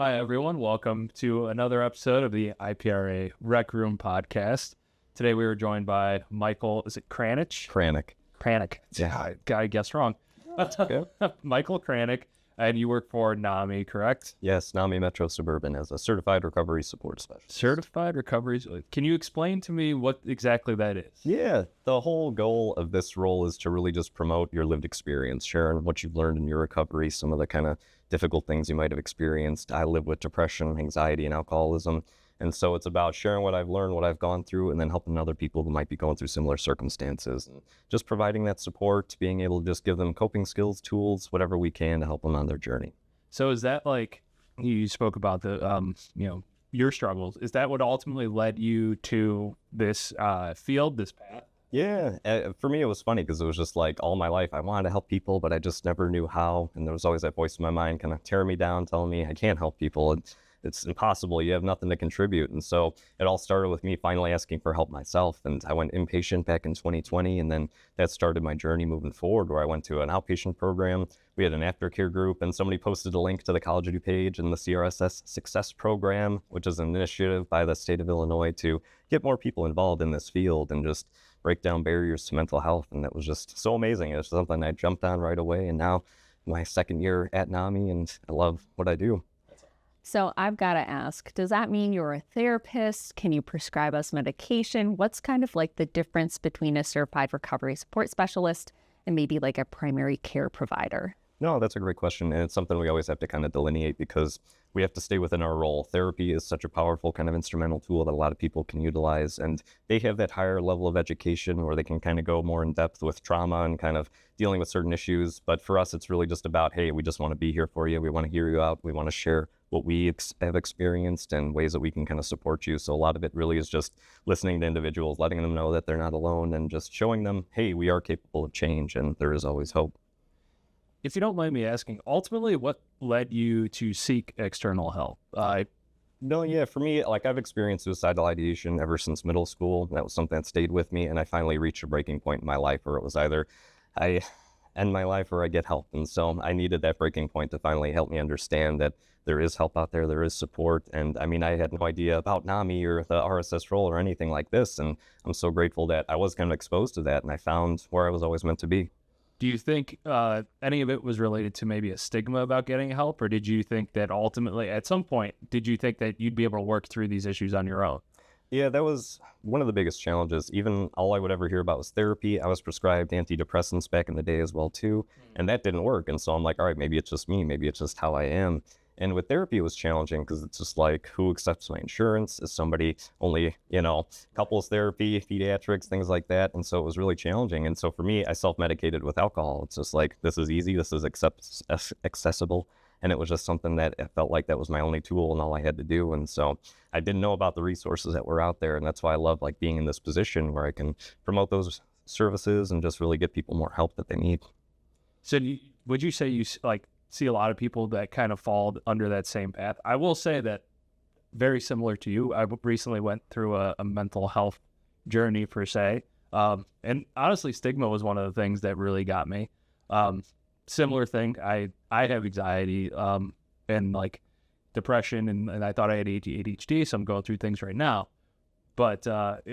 Hi, everyone. Welcome to another episode of the IPRA Rec Room podcast. Today we were joined by Michael, is it Kranich? Kranick. Yeah. I guessed wrong. Okay. Michael Kranick, and you work for NAMI, correct? Yes, NAMI Metro Suburban as a certified recovery support specialist. Certified recoveries. Can you explain to me what exactly that is? Yeah, the whole goal of this role is to really just promote your lived experience, sharing what you've learned in your recovery, some of the kind of difficult things you might have experienced. I live with depression, anxiety, and alcoholism. And so it's about sharing what I've learned, what I've gone through, and then helping other people who might be going through similar circumstances. And just providing that support, being able to just give them coping skills, tools, whatever we can to help them on their journey. So is that like, you spoke about the, your struggles. Is that what ultimately led you to this field, this path? Yeah, for me, it was funny because it was just like all my life I wanted to help people, but I just never knew how. And there was always that voice in my mind kind of tearing me down, telling me I can't help people. It's impossible. You have nothing to contribute. And so it all started with me finally asking for help myself. And I went inpatient back in 2020. And then that started my journey moving forward, where I went to an outpatient program. We had an aftercare group, and somebody posted a link to the College of page and the CRSS Success Program, which is an initiative by the state of Illinois to get more people involved in this field and just break down barriers to mental health. And that was just so amazing. It was something I jumped on right away. And now my second year at NAMI, and I love what I do. So I've got to ask, does that mean you're a therapist? Can you prescribe us medication? What's kind of like the difference between a certified recovery support specialist and maybe like a primary care provider? No, that's a great question. And it's something we always have to kind of delineate because we have to stay within our role. Therapy is such a powerful kind of instrumental tool that a lot of people can utilize. And they have that higher level of education where they can kind of go more in depth with trauma and kind of dealing with certain issues. But for us, it's really just about, hey, we just want to be here for you. We want to hear you out. We want to share what we have experienced and ways that we can kind of support you. So a lot of it really is just listening to individuals, letting them know that they're not alone, and just showing them, hey, we are capable of change and there is always hope. If you don't mind me asking, ultimately, what led you to seek external help? For me, like I've experienced suicidal ideation ever since middle school. That was something that stayed with me. And I finally reached a breaking point in my life where it was either I end my life or I get help. And so I needed that breaking point to finally help me understand that there is help out there, there is support. And I mean, I had no idea about NAMI or the RSS role or anything like this. And I'm so grateful that I was kind of exposed to that and I found where I was always meant to be. Do you think any of it was related to maybe a stigma about getting help, or did you think that ultimately, at some point, did you think that you'd be able to work through these issues on your own? Yeah, that was one of the biggest challenges. Even all I would ever hear about was therapy. I was prescribed antidepressants back in the day as well, too, and that didn't work. And so I'm like, all right, maybe it's just me. Maybe it's just how I am. And with therapy, it was challenging because it's just like, who accepts my insurance? Is somebody only, couples therapy, pediatrics, things like that. And so it was really challenging. And so for me, I self-medicated with alcohol. It's just like, this is easy. This is accessible. And it was just something that I felt like that was my only tool and all I had to do. And so I didn't know about the resources that were out there. And that's why I love like being in this position where I can promote those services and just really get people more help that they need. So would you say you see a lot of people that kind of fall under that same path? I will say that very similar to you, I recently went through a mental health journey per se. And honestly, stigma was one of the things that really got me. Similar thing. I have anxiety and like depression, and I thought I had ADHD, so I'm going through things right now. But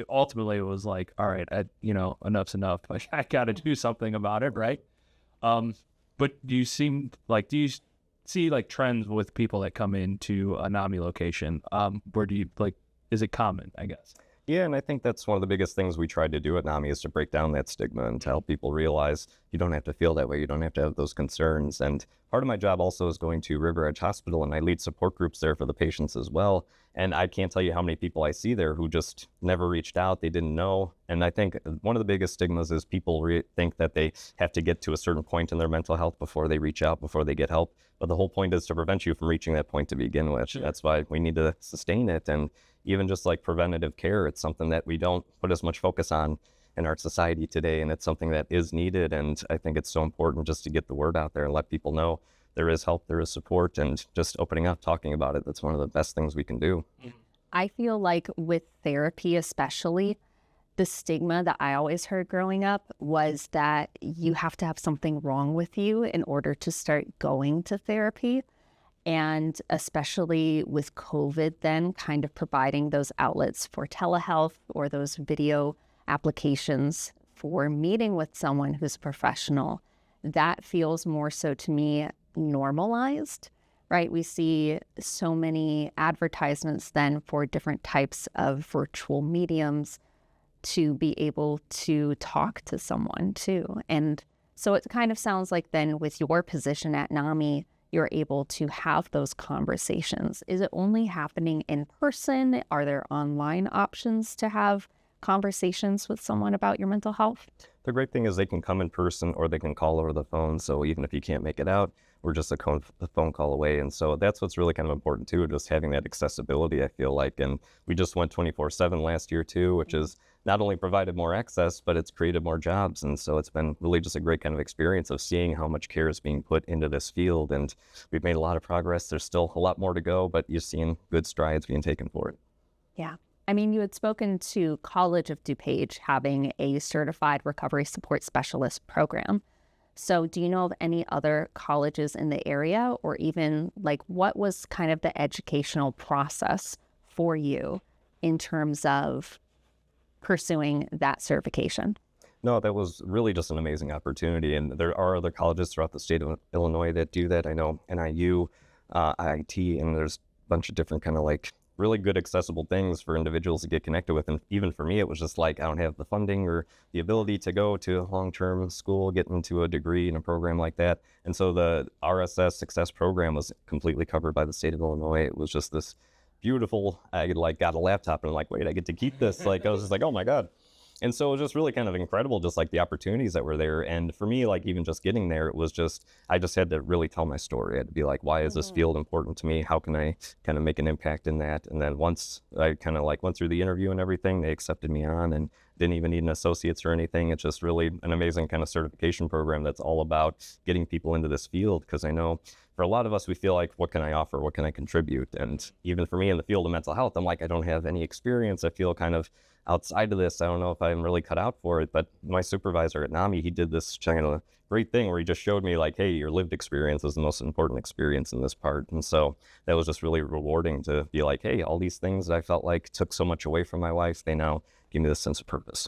ultimately it was like, all right, enough's enough. Like, I got to do something about it, right? But do you see like trends with people that come into a NAMI location? Where do you is it common, I guess? Yeah, and I think that's one of the biggest things we tried to do at NAMI is to break down that stigma and to help people realize you don't have to feel that way. You don't have to have those concerns. And part of my job also is going to River Edge Hospital, and I lead support groups there for the patients as well. And I can't tell you how many people I see there who just never reached out. They didn't know. And I think one of the biggest stigmas is people think that they have to get to a certain point in their mental health before they reach out, before they get help. But the whole point is to prevent you from reaching that point to begin with. Sure. That's why we need to sustain it. And even just like preventative care, it's something that we don't put as much focus on in our society today. And it's something that is needed. And I think it's so important just to get the word out there and let people know there is help, there is support, and just opening up, talking about it. That's one of the best things we can do. I feel like with therapy especially, the stigma that I always heard growing up was that you have to have something wrong with you in order to start going to therapy. And especially with COVID, then kind of providing those outlets for telehealth or those video applications for meeting with someone who's a professional, that feels more so to me normalized, right? We see so many advertisements then for different types of virtual mediums to be able to talk to someone too. And so it kind of sounds like then with your position at NAMI, you're able to have those conversations. Is it only happening in person? Are there online options to have conversations with someone about your mental health? The great thing is they can come in person or they can call over the phone. So even if you can't make it out, we're just a phone call away. And so that's what's really kind of important too, just having that accessibility, I feel like. And we just went 24/7 last year too, which is not only provided more access, but it's created more jobs. And so it's been really just a great kind of experience of seeing how much care is being put into this field. And we've made a lot of progress. There's still a lot more to go, but you're seeing good strides being taken for it. Yeah. I mean, you had spoken to College of DuPage having a certified recovery support specialist program. So do you know of any other colleges in the area, or even like what was kind of the educational process for you in terms of pursuing that certification? No, that was really just an amazing opportunity. And there are other colleges throughout the state of Illinois that do that. I know NIU, IIT, and there's a bunch of different kind of like really good accessible things for individuals to get connected with. And even for me, it was just like, I don't have the funding or the ability to go to a long-term school, get into a degree in a program like that. And so the RSS Success program was completely covered by the state of Illinois. It was just this beautiful, I like got a laptop and I'm like, wait, I get to keep this. Like, I was just like, oh my God. And so it was just really kind of incredible, just like the opportunities that were there. And for me, like even just getting there, it was just, I just had to really tell my story. I had to be like, why is this field important to me? How can I kind of make an impact in that? And then once I kind of like went through the interview and everything, they accepted me on and didn't even need an associate's or anything. It's just really an amazing kind of certification program that's all about getting people into this field. Because I know for a lot of us, we feel like, what can I offer? What can I contribute? And even for me in the field of mental health, I'm like, I don't have any experience. I feel kind of outside of this. I don't know if I'm really cut out for it. But my supervisor at NAMI, he did this kind of great thing where he just showed me like, hey, your lived experience is the most important experience in this part. And so that was just really rewarding to be like, hey, all these things that I felt like took so much away from my life, they now give me this sense of purpose.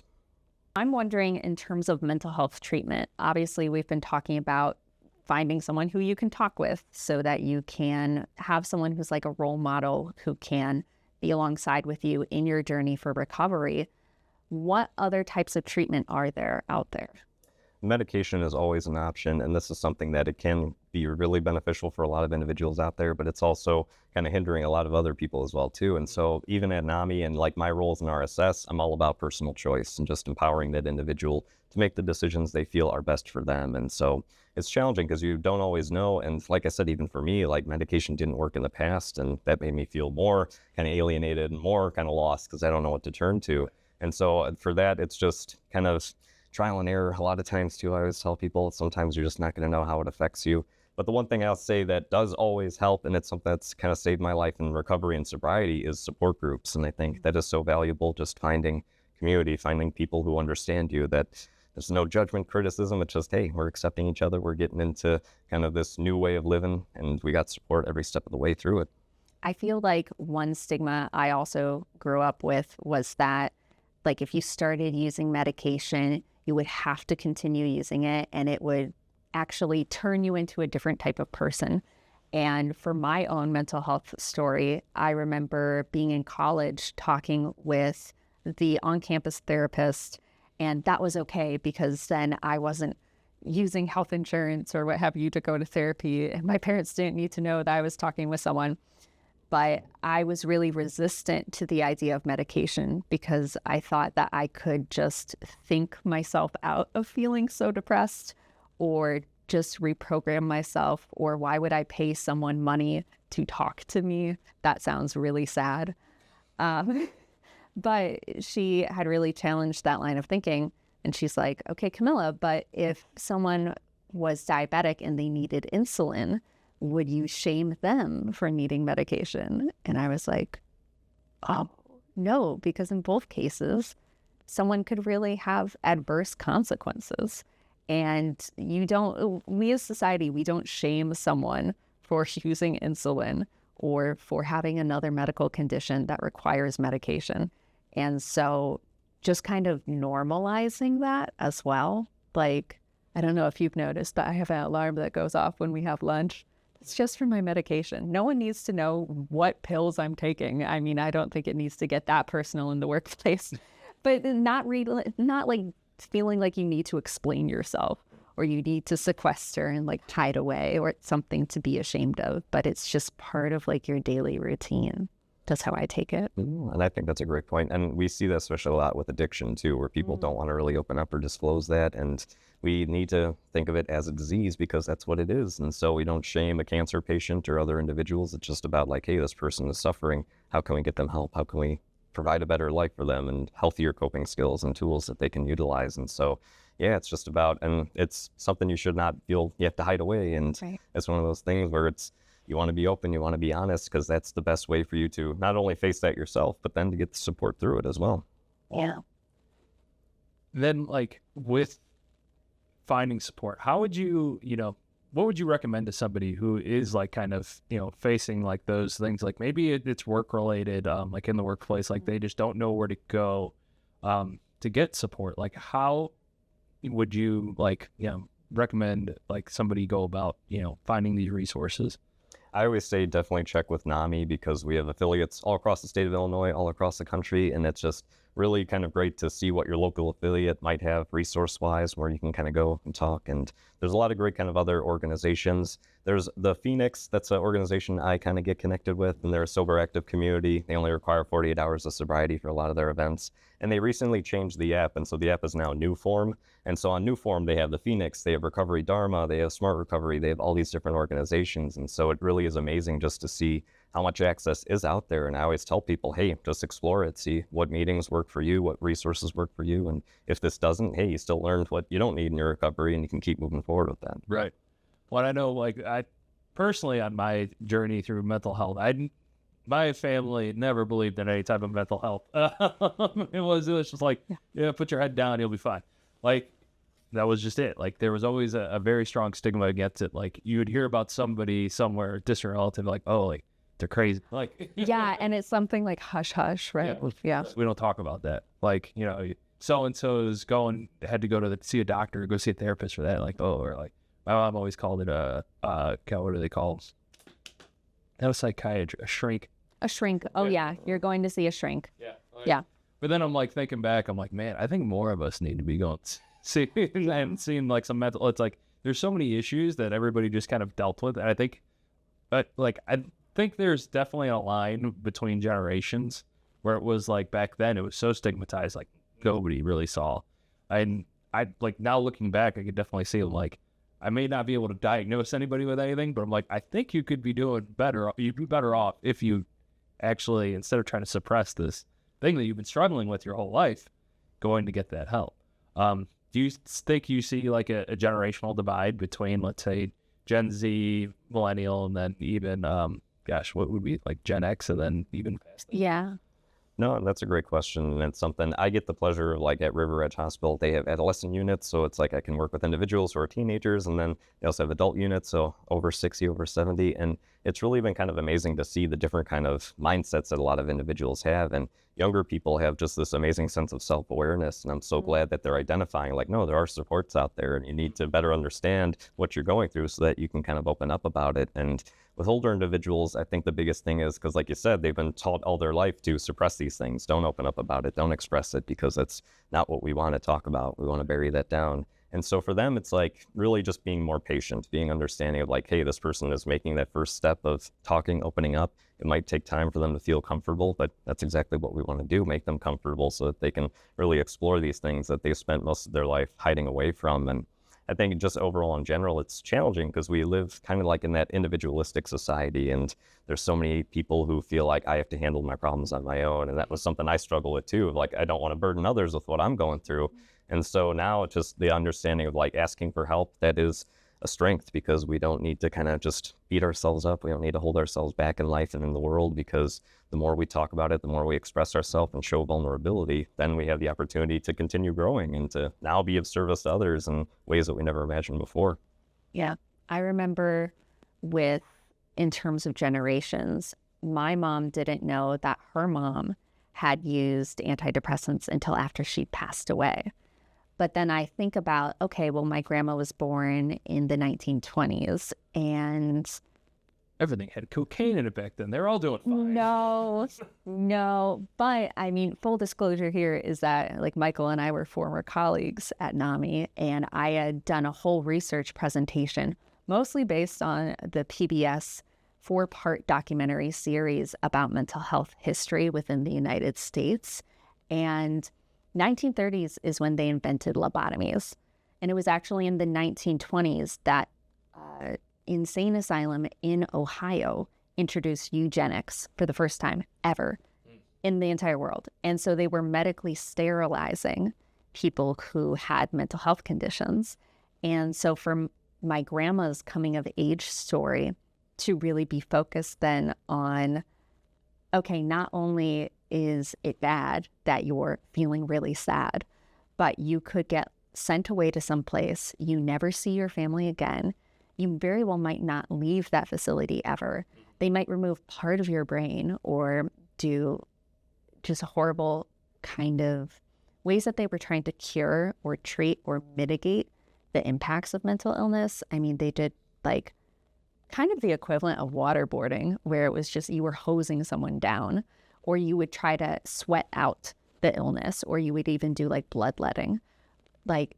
I'm wondering in terms of mental health treatment, obviously we've been talking about finding someone who you can talk with so that you can have someone who's like a role model who can be alongside with you in your journey for recovery. What other types of treatment are there out there? Medication is always an option, and this is something that it can be really beneficial for a lot of individuals out there, but it's also kind of hindering a lot of other people as well too. And so even at NAMI and like my roles in RSS, I'm all about personal choice and just empowering that individual to make the decisions they feel are best for them. And so it's challenging because you don't always know. And like I said, even for me, like medication didn't work in the past, and that made me feel more kind of alienated and more kind of lost because I don't know what to turn to. And so for that, it's just kind of trial and error a lot of times too. I always tell people sometimes you're just not going to know how it affects you. But the one thing I'll say that does always help, and it's something that's kind of saved my life in recovery and sobriety, is support groups. And I think that is so valuable, just finding community, finding people who understand you, that there's no judgment, criticism. It's just, hey, we're accepting each other. We're getting into kind of this new way of living, and we got support every step of the way through it. I feel like one stigma I also grew up with was that, like, if you started using medication, you would have to continue using it, and it would actually turn you into a different type of person. And for my own mental health story, I remember being in college talking with the on-campus therapist, and that was okay because then I wasn't using health insurance or what have you to go to therapy, and my parents didn't need to know that I was talking with someone. But I was really resistant to the idea of medication because I thought that I could just think myself out of feeling so depressed, or just reprogram myself, or why would I pay someone money to talk to me? That sounds really sad. But she had really challenged that line of thinking. And she's like, okay, Camilla, but if someone was diabetic and they needed insulin, would you shame them for needing medication? And I was like, oh, no, because in both cases, someone could really have adverse consequences. And we as society, we don't shame someone for using insulin or for having another medical condition that requires medication. And so just kind of normalizing that as well. Like, I don't know if you've noticed, but I have an alarm that goes off when we have lunch. It's just for my medication. No one needs to know what pills I'm taking. I mean, I don't think it needs to get that personal in the workplace, but not like feeling like you need to explain yourself or you need to sequester and like hide away or it's something to be ashamed of, but it's just part of like your daily routine. That's how I take it. And I think that's a great point. And we see that especially a lot with addiction too, where people don't want to really open up or disclose that. And we need to think of it as a disease because that's what it is. And so we don't shame a cancer patient or other individuals. It's just about like, hey, this person is suffering. How can we get them help? How can we provide a better life for them and healthier coping skills and tools that they can utilize? And so, yeah, it's just about, and it's something you should not feel you have to hide away. And it's one of those things where you want to be open, you want to be honest, because that's the best way for you to not only face that yourself, but then to get the support through it as well. Yeah. Then, like, with finding support, how would you, what would you recommend to somebody who is like kind of, facing like those things? Like maybe it's work related, like in the workplace, like they just don't know where to go to get support. Like, how would you recommend like somebody go about, finding these resources? I always say definitely check with NAMI because we have affiliates all across the state of Illinois, all across the country, and it's just really kind of great to see what your local affiliate might have resource-wise where you can kind of go and talk. And there's a lot of great kind of other organizations. There's the Phoenix, that's an organization I kind of get connected with, and they're a sober active community. They only require 48 hours of sobriety for a lot of their events. And they recently changed the app, and so the app is now New Form. And so on New Form, they have the Phoenix, they have Recovery Dharma, they have Smart Recovery, they have all these different organizations. And so it really is amazing just to see how much access is out there. And I always tell people, hey, just explore it, see what meetings work for you, what resources work for you. And if this doesn't, hey, you still learned what you don't need in your recovery and you can keep moving forward with that. Right. Well, I know, like, I personally on my journey through mental health, my family never believed in any type of mental health. It was just like, yeah, put your head down, you'll be fine. Like, that was just it. Like, there was always a very strong stigma against it. Like, you would hear about somebody somewhere, distant relative, like, oh, like, they're crazy. Like, yeah, and it's something like hush hush, right? Yeah. We don't talk about that. Like, so-and-so's had to go to see a doctor, go see a therapist for that. Like, oh, or like, my mom always called it what do they call them? That was psychiatry, a shrink. A shrink. Oh, yeah. You're going to see a shrink. Yeah. Yeah. But then I'm like thinking back, I'm like, man, I think more of us need to be going seeing like some mental. It's like there's so many issues that everybody just kind of dealt with, and I think there's definitely a line between generations where it was like back then it was so stigmatized, like nobody really saw. And I like now looking back, I could definitely see like I may not be able to diagnose anybody with anything, but I'm like, I think you could be doing better. You'd be better off if you actually, instead of trying to suppress this thing that you've been struggling with your whole life, going to get that help. Do you think you see like a generational divide between, let's say, Gen Z, millennial, and then even, what would be like Gen X and then even past that? Yeah. No, that's a great question. And it's something I get the pleasure of, like at River Edge Hospital, they have adolescent units. So it's like I can work with individuals who are teenagers, and then they also have adult units. So over 60, over 70. And it's really been kind of amazing to see the different kind of mindsets that a lot of individuals have. And younger people have just this amazing sense of self-awareness. And I'm so glad that they're identifying like, no, there are supports out there and you need to better understand what you're going through so that you can kind of open up about it. And with older individuals, I think the biggest thing is because, like you said, they've been taught all their life to suppress these things. Don't open up about it. Don't express it because it's not what we want to talk about. We want to bury that down. And so for them, it's like really just being more patient, being understanding of like, hey, this person is making that first step of talking, opening up. It might take time for them to feel comfortable, but that's exactly what we want to do, make them comfortable so that they can really explore these things that they've spent most of their life hiding away from. And I think just overall in general, it's challenging because we live kind of like in that individualistic society, and there's so many people who feel like I have to handle my problems on my own. And that was something I struggle with too. Like, I don't want to burden others with what I'm going through. And so now it's just the understanding of like asking for help, that is a strength, because we don't need to kind of just beat ourselves up. We don't need to hold ourselves back in life and in the world, because the more we talk about it, the more we express ourselves and show vulnerability, then we have the opportunity to continue growing and to now be of service to others in ways that we never imagined before. Yeah. I remember with in terms of generations. My mom didn't know that her mom had used antidepressants until after she passed away. But then I think about, okay, well, my grandma was born in the 1920s, and Everything had cocaine in it back then. They're all doing fine. no. But I mean, full disclosure here is that like Michael and I were former colleagues at NAMI, and I had done a whole research presentation, mostly based on the PBS 4-part documentary series about mental health history within the United States. And 1930s is when they invented lobotomies. And it was actually in the 1920s that insane asylum in Ohio introduced eugenics for the first time ever in the entire world. And so they were medically sterilizing people who had mental health conditions. And so for my grandma's coming of age story to really be focused then on, okay, not only is it bad that you're feeling really sad, but you could get sent away to some place, you never see your family again, you very well might not leave that facility ever. They might remove part of your brain or do just horrible kind of ways that they were trying to cure or treat or mitigate the impacts of mental illness. I mean, they did like kind of the equivalent of waterboarding, where it was just you were hosing someone down, or you would try to sweat out the illness, or you would even do like bloodletting. Like,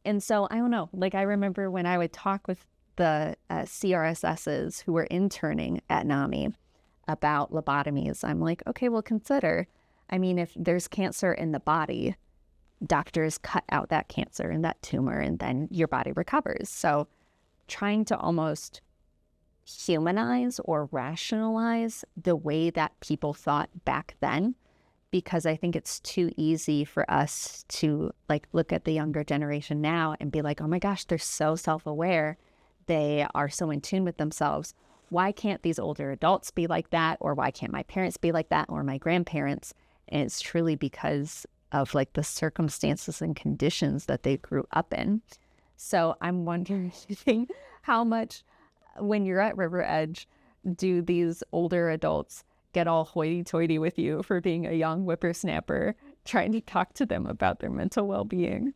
and so I don't know, like I remember when I would talk with the CRSSs who were interning at NAMI about lobotomies, I'm like, okay, well, consider, I mean, if there's cancer in the body, doctors cut out that cancer and that tumor, and then your body recovers. So trying to almost humanize or rationalize the way that people thought back then, because I think it's too easy for us to like look at the younger generation now and be like, oh my gosh, they're so self-aware. They are so in tune with themselves. Why can't these older adults be like that? Or why can't my parents be like that? Or my grandparents? And it's truly because of like the circumstances and conditions that they grew up in. So I'm wondering how much, when you're at River Edge, do these older adults get all hoity-toity with you for being a young whippersnapper, trying to talk to them about their mental well-being?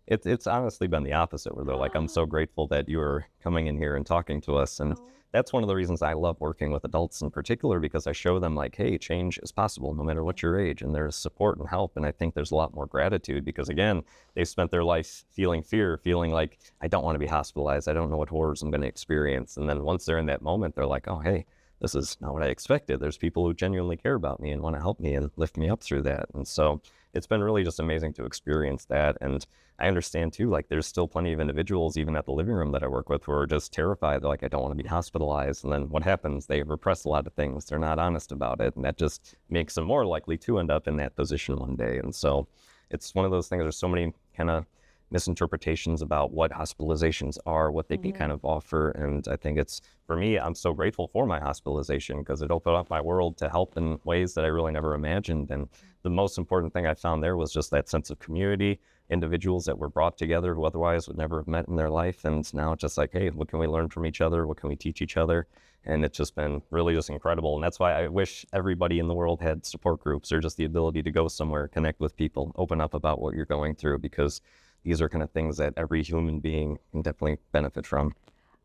It's honestly been the opposite, where they're like, I'm so grateful that you're coming in here and talking to us. And that's one of the reasons I love working with adults in particular, because I show them like, hey, change is possible no matter what your age, and there's support and help. And I think there's a lot more gratitude because, again, they've spent their life feeling fear, feeling like, I don't want to be hospitalized. I don't know what horrors I'm going to experience. And then once they're in that moment, they're like, oh, hey, this is not what I expected. There's people who genuinely care about me and want to help me and lift me up through that. And so it's been really just amazing to experience that. And I understand too, like there's still plenty of individuals, even at the living room that I work with, who are just terrified. They're like, I don't want to be hospitalized. And then what happens? They repress a lot of things. They're not honest about it. And that just makes them more likely to end up in that position one day. And so it's one of those things. There's so many kind of misinterpretations about what hospitalizations are, what they can kind of offer. And I think it's, for me, I'm so grateful for my hospitalization because it opened up my world to help in ways that I really never imagined. And the most important thing I found there was just that sense of community, individuals that were brought together who otherwise would never have met in their life. And now it's just like, hey, what can we learn from each other? What can we teach each other? And it's just been really just incredible. And that's why I wish everybody in the world had support groups or just the ability to go somewhere, connect with people, open up about what you're going through, because these are kind of things that every human being can definitely benefit from.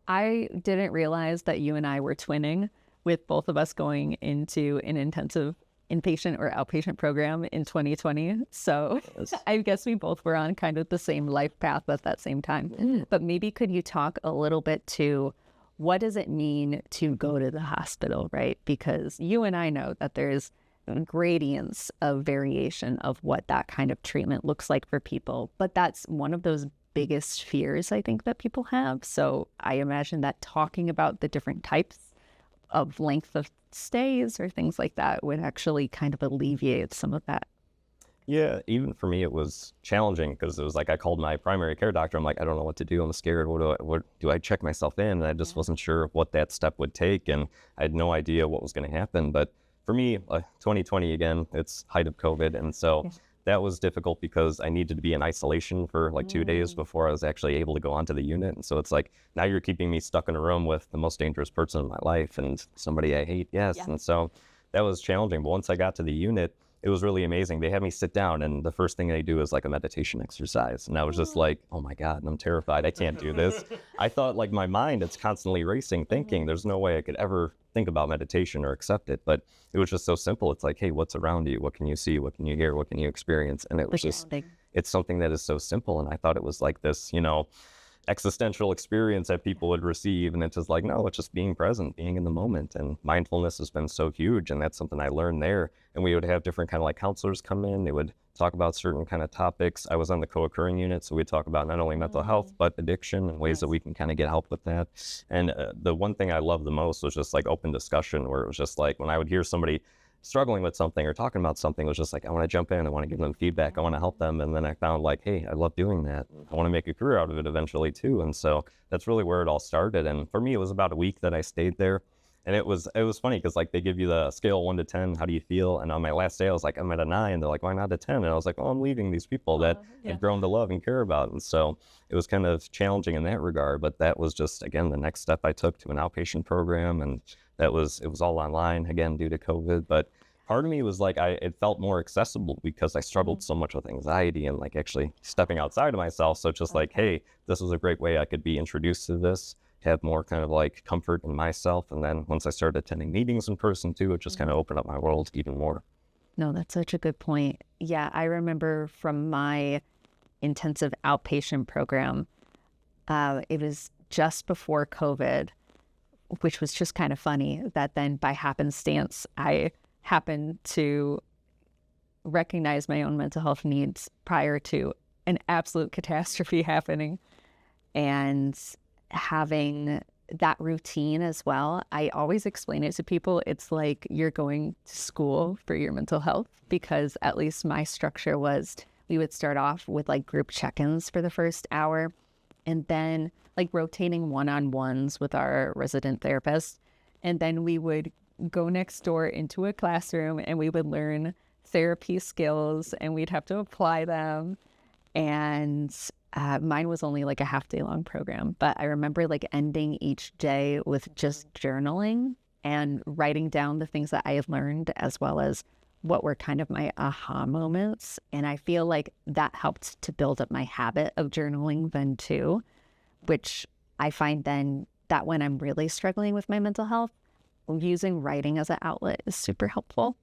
I didn't realize that you and I were twinning, with both of us going into an intensive inpatient or outpatient program in 2020. So I guess we both were on kind of the same life path at that same time. But maybe could you talk a little bit to what does it mean to go to the hospital, right? Because you and I know that there's gradients of variation of what that kind of treatment looks like for people. But that's one of those biggest fears I think that people have. So I imagine that talking about the different types of length of stays or things like that would actually kind of alleviate some of that. Yeah, even for me, it was challenging because it was like I called my primary care doctor. I'm like, I don't know what to do. I'm scared. What do I check myself in? And I just wasn't sure what that step would take. And I had no idea what was going to happen. But for me, 2020, again, it's height of COVID. And so that was difficult because I needed to be in isolation for like 2 days before I was actually able to go onto the unit. And so it's like, now you're keeping me stuck in a room with the most dangerous person in my life and somebody I hate. Yes. Yeah. And so that was challenging. But once I got to the unit, it was really amazing. They had me sit down, and the first thing they do is like a meditation exercise. And I was just like, oh my God, I'm terrified. I can't do this. I thought like my mind, it's constantly racing, thinking there's no way I could ever think about meditation or accept it. But it was just so simple. It's like, hey, what's around you? What can you see? What can you hear? What can you experience? And it was just, it's something that is so simple. And I thought it was like this, existential experience that people would receive. And it's just like, no, it's just being present, being in the moment. And mindfulness has been so huge. And that's something I learned there. And we would have different kind of like counselors come in. They would talk about certain kind of topics. I was on the co-occurring unit, so we talk about not only mental health, but addiction and ways that we can kind of get help with that. And the one thing I loved the most was just like open discussion, where it was just like when I would hear somebody struggling with something or talking about something, it was just like, I want to jump in, I want to give them feedback, I want to help them. And then I found like, hey, I love doing that. I want to make a career out of it eventually too. And so that's really where it all started. And for me, it was about a week that I stayed there. And it was funny because like they give you the scale 1 to 10, how do you feel? And on my last day, I was like, I'm at a 9. They're like, why not a 10? And I was like, oh, I'm leaving these people that I've grown to love and care about. And so it was kind of challenging in that regard. But that was just, again, the next step I took to an outpatient program. And it was all online, again, due to COVID. But part of me was like, it felt more accessible because I struggled so much with anxiety and like actually stepping outside of myself. So it's just like, hey, this was a great way I could be introduced to this, have more kind of like comfort in myself. And then once I started attending meetings in person too, it just kind of opened up my world even more. No, that's such a good point. Yeah, I remember from my intensive outpatient program, it was just before COVID, which was just kind of funny that then by happenstance, I happened to recognize my own mental health needs prior to an absolute catastrophe happening. And having that routine as well, I always explain it to people. It's like you're going to school for your mental health, because at least my structure was we would start off with like group check-ins for the first hour, and then like rotating one-on-ones with our resident therapist. And then we would go next door into a classroom and we would learn therapy skills and we'd have to apply them. And mine was only like a half-day long program, but I remember like ending each day with just journaling and writing down the things that I had learned, as well as what were kind of my aha moments. And I feel like that helped to build up my habit of journaling then too, which I find then that when I'm really struggling with my mental health, using writing as an outlet is super helpful.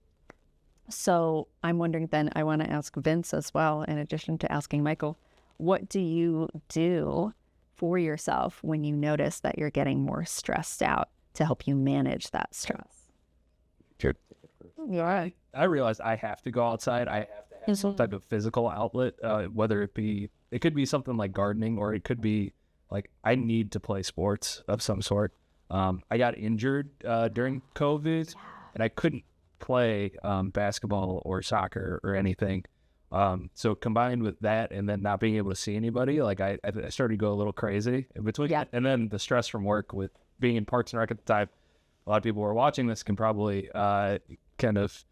So I'm wondering then, I want to ask Vince as well, in addition to asking Michael, what do you do for yourself when you notice that you're getting more stressed out to help you manage that stress? Sure. Yeah, I realized I have to go outside. I have to have some type of physical outlet, whether it could be something like gardening, or it could be like I need to play sports of some sort. I got injured during COVID, and I couldn't play basketball or soccer or anything. So combined with that and then not being able to see anybody, like I started to go a little crazy in between. Yeah. And then the stress from work with being in Parks and Rec at the time, a lot of people who are watching this can probably kind of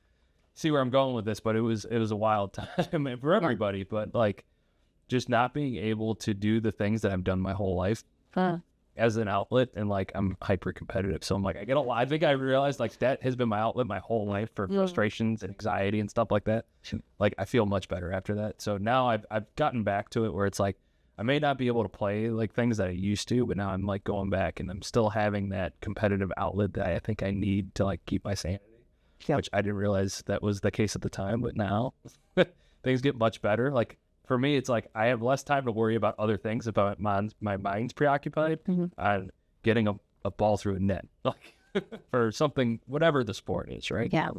see where I'm going with this, but it was a wild time for everybody. But like just not being able to do the things that I've done my whole life as an outlet, and like I'm hyper competitive, so I'm like I think I realized like that has been my outlet my whole life for frustrations and anxiety and stuff like that. Like I feel much better after that. So now I've gotten back to it where it's like I may not be able to play like things that I used to, but now I'm like going back and I'm still having that competitive outlet that I think I need to like keep my sanity. Which I didn't realize that was the case at the time, but now things get much better. Like for me, it's like I have less time to worry about other things, about my mind's preoccupied on getting a ball through a net, like for something, whatever the sport is, right? Yeah.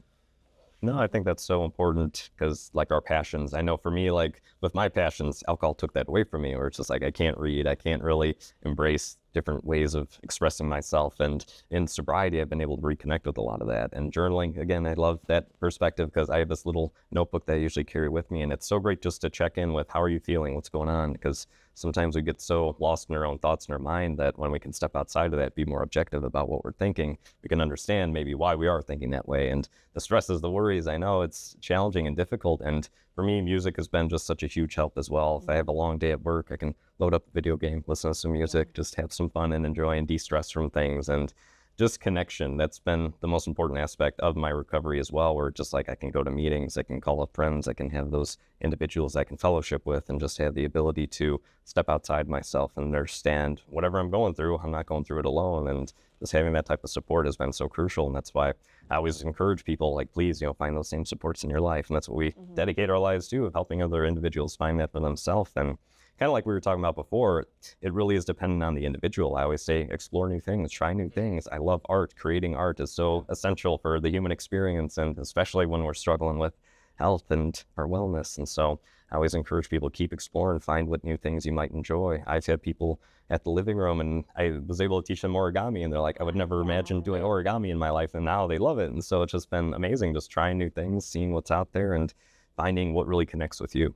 No, I think that's so important because like our passions, I know for me, like with my passions, alcohol took that away from me, where it's just like I can't read, I can't really embrace different ways of expressing myself. And in sobriety, I've been able to reconnect with a lot of that. And journaling, again, I love that perspective because I have this little notebook that I usually carry with me. And it's so great just to check in with how are you feeling, what's going on, because sometimes we get so lost in our own thoughts in our mind that when we can step outside of that, be more objective about what we're thinking, we can understand maybe why we are thinking that way. And the stresses, the worries, I know it's challenging and difficult. And for me, music has been just such a huge help as well. If I have a long day at work, I can load up a video game, listen to some music, just have some fun and enjoy and de-stress from things. And just connection, that's been the most important aspect of my recovery as well, where just like I can go to meetings, I can call up friends, I can have those individuals I can fellowship with and just have the ability to step outside myself and understand whatever I'm going through, I'm not going through it alone. And just having that type of support has been so crucial. And that's why I always encourage people, like, please, find those same supports in your life. And that's what we dedicate our lives to, of helping other individuals find that for themselves. And kind of like we were talking about before, it really is dependent on the individual. I always say, explore new things, try new things. I love art. Creating art is so essential for the human experience, and especially when we're struggling with health and our wellness. And so I always encourage people to keep exploring, find what new things you might enjoy. I've had people at the living room and I was able to teach them origami, and they're like, I would never imagine doing origami in my life, and now they love it. And so it's just been amazing, just trying new things, seeing what's out there and finding what really connects with you.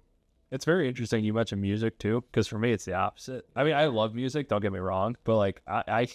It's very interesting you mentioned music too, because for me it's the opposite. I mean, I love music, don't get me wrong, but like I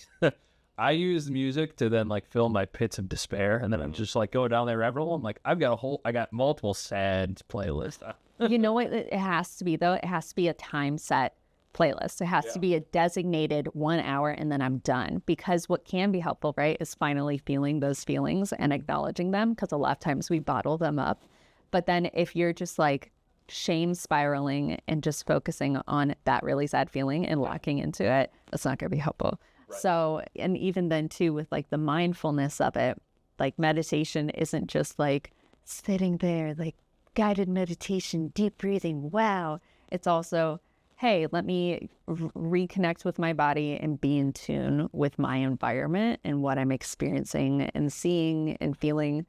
I use music to then like fill my pits of despair, and then I'm just like go down that rabbit hole. I'm like, I got multiple sad playlists. You know what it has to be though? It has to be a time set playlist. It has to be a designated 1 hour, and then I'm done. Because what can be helpful, right, is finally feeling those feelings and acknowledging them, because a lot of times we bottle them up. But then if you're just like shame spiraling and just focusing on that really sad feeling and locking into it, that's not going to be helpful. Right. So, and even then too, with like the mindfulness of it, like meditation isn't just like sitting there, like guided meditation, deep breathing. Wow. It's also, hey, let me reconnect with my body and be in tune with my environment and what I'm experiencing and seeing and feeling.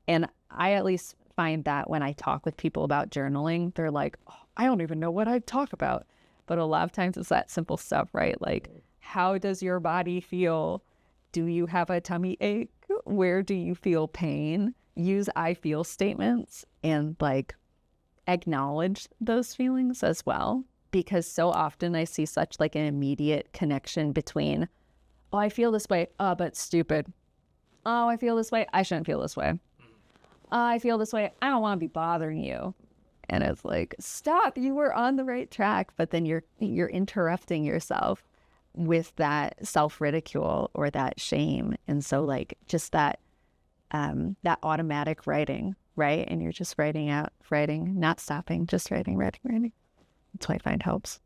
And I at least find that when I talk with people about journaling, they're like, oh, I don't even know what I'd talk about. But a lot of times it's that simple stuff, right? Like, how does your body feel? Do you have a tummy ache? Where do you feel pain? Use I feel statements and like acknowledge those feelings as well. Because so often I see such like an immediate connection between, oh, I feel this way. Oh, but stupid. Oh, I feel this way. I shouldn't feel this way. I feel this way. I don't want to be bothering you. And it's like, stop, you were on the right track. But then you're interrupting yourself with that self-ridicule or that shame. And so like just that automatic writing, right? And you're just writing, not stopping, just writing. That's what I find helps.